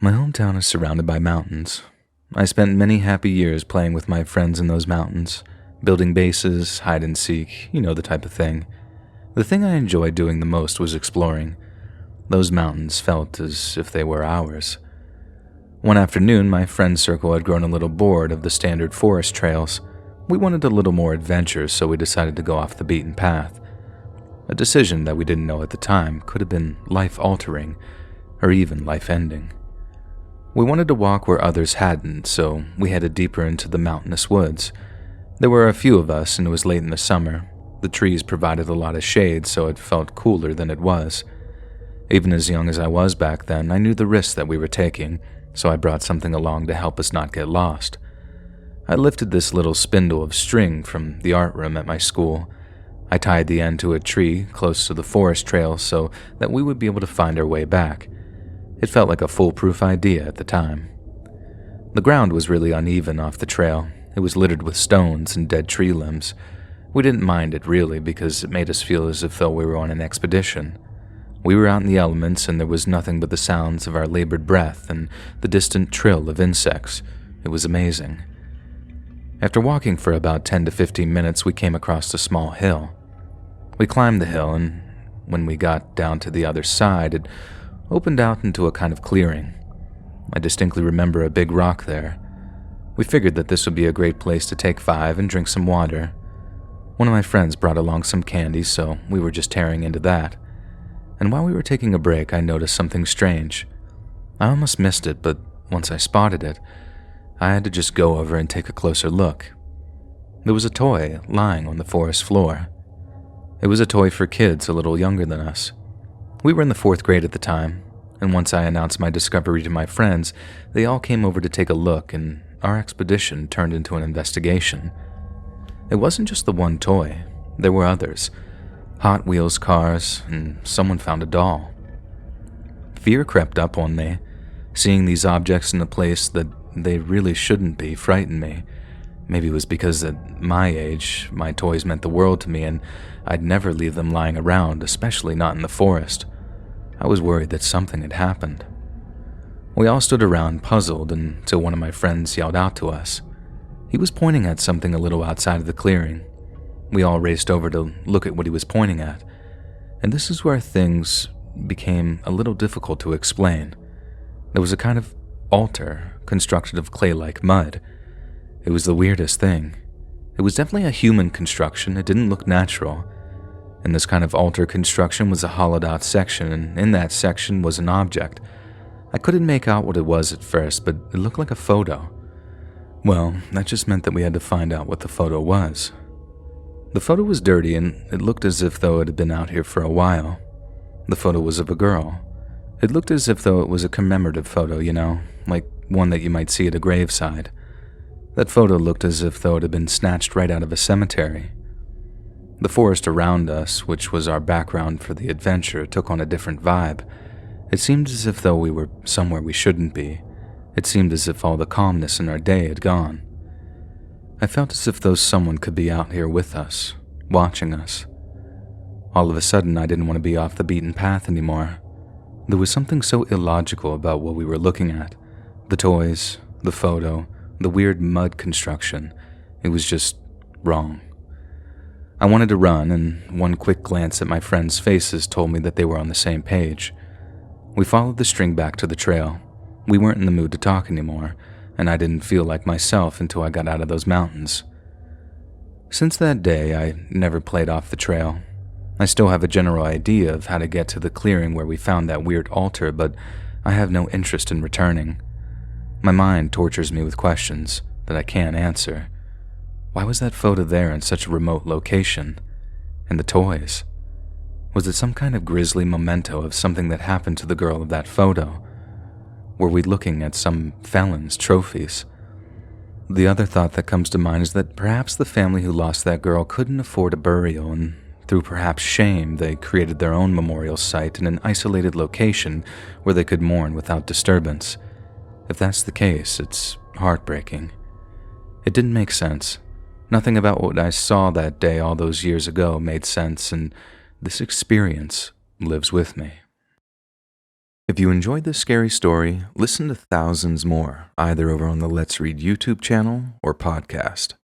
My hometown is surrounded by mountains. I spent many happy years playing with my friends in those mountains, building bases, hide and seek, you know, the type of thing. The thing I enjoyed doing the most was exploring. Those mountains felt as if they were ours. One afternoon, my friend circle had grown a little bored of the standard forest trails. We wanted a little more adventure, so we decided to go off the beaten path. A decision that we didn't know at the time could have been life-altering, or even life-ending. We wanted to walk where others hadn't, so we headed deeper into the mountainous woods. There were a few of us, and it was late in the summer. The trees provided a lot of shade, so it felt cooler than it was. Even as young as I was back then, I knew the risks that we were taking, so I brought something along to help us not get lost. I lifted this little spindle of string from the art room at my school. I tied the end to a tree close to the forest trail so that we would be able to find our way back. It felt like a foolproof idea at the time. The ground was really uneven off the trail. It was littered with stones and dead tree limbs. We didn't mind it really because it made us feel as if though we were on an expedition. We were out in the elements and there was nothing but the sounds of our labored breath and the distant trill of insects. It was amazing. After walking for about 10 to 15 minutes, we came across a small hill. We climbed the hill, and when we got down to the other side, it opened out into a kind of clearing. I distinctly remember a big rock there. We figured that this would be a great place to take 5 and drink some water. One of my friends brought along some candy, so we were just tearing into that. And while we were taking a break, I noticed something strange. I almost missed it, but once I spotted it, I had to just go over and take a closer look. There was a toy lying on the forest floor. It was a toy for kids a little younger than us. We were in the 4th grade at the time, and once I announced my discovery to my friends, they all came over to take a look, and our expedition turned into an investigation. It wasn't just the one toy. There were others. Hot Wheels cars, and someone found a doll. Fear crept up on me. Seeing these objects in a place that they really shouldn't be frightened me. Maybe it was because at my age, my toys meant the world to me, and I'd never leave them lying around, especially not in the forest. I was worried that something had happened. We all stood around, puzzled, until one of my friends yelled out to us. He was pointing at something a little outside of the clearing. We all raced over to look at what he was pointing at, and this is where things became a little difficult to explain. There was a kind of altar constructed of clay-like mud. It was the weirdest thing. It was definitely a human construction. It didn't look natural. And this kind of altar construction was a hollowed-out section, and in that section was an object. I couldn't make out what it was at first, but it looked like a photo. Well, that just meant that we had to find out what the photo was. The photo was dirty, and it looked as if though it had been out here for a while. The photo was of a girl. It looked as if though it was a commemorative photo, you know, like one that you might see at a graveside. That photo looked as if though it had been snatched right out of a cemetery. The forest around us, which was our background for the adventure, took on a different vibe. It seemed as if though we were somewhere we shouldn't be. It seemed as if all the calmness in our day had gone. I felt as if though someone could be out here with us, watching us. All of a sudden, I didn't want to be off the beaten path anymore. There was something so illogical about what we were looking at. The toys, the photo, the weird mud construction. It was just wrong. I wanted to run, and one quick glance at my friends' faces told me that they were on the same page. We followed the string back to the trail. We weren't in the mood to talk anymore, and I didn't feel like myself until I got out of those mountains. Since that day, I never played off the trail. I still have a general idea of how to get to the clearing where we found that weird altar, but I have no interest in returning. My mind tortures me with questions that I can't answer. Why was that photo there in such a remote location? And the toys? Was it some kind of grisly memento of something that happened to the girl of that photo? Were we looking at some felon's trophies? The other thought that comes to mind is that perhaps the family who lost that girl couldn't afford a burial, and through perhaps shame, they created their own memorial site in an isolated location where they could mourn without disturbance. If that's the case, it's heartbreaking. It didn't make sense. Nothing about what I saw that day all those years ago made sense, and this experience lives with me. If you enjoyed this scary story, listen to thousands more, either over on the Let's Read YouTube channel or podcast.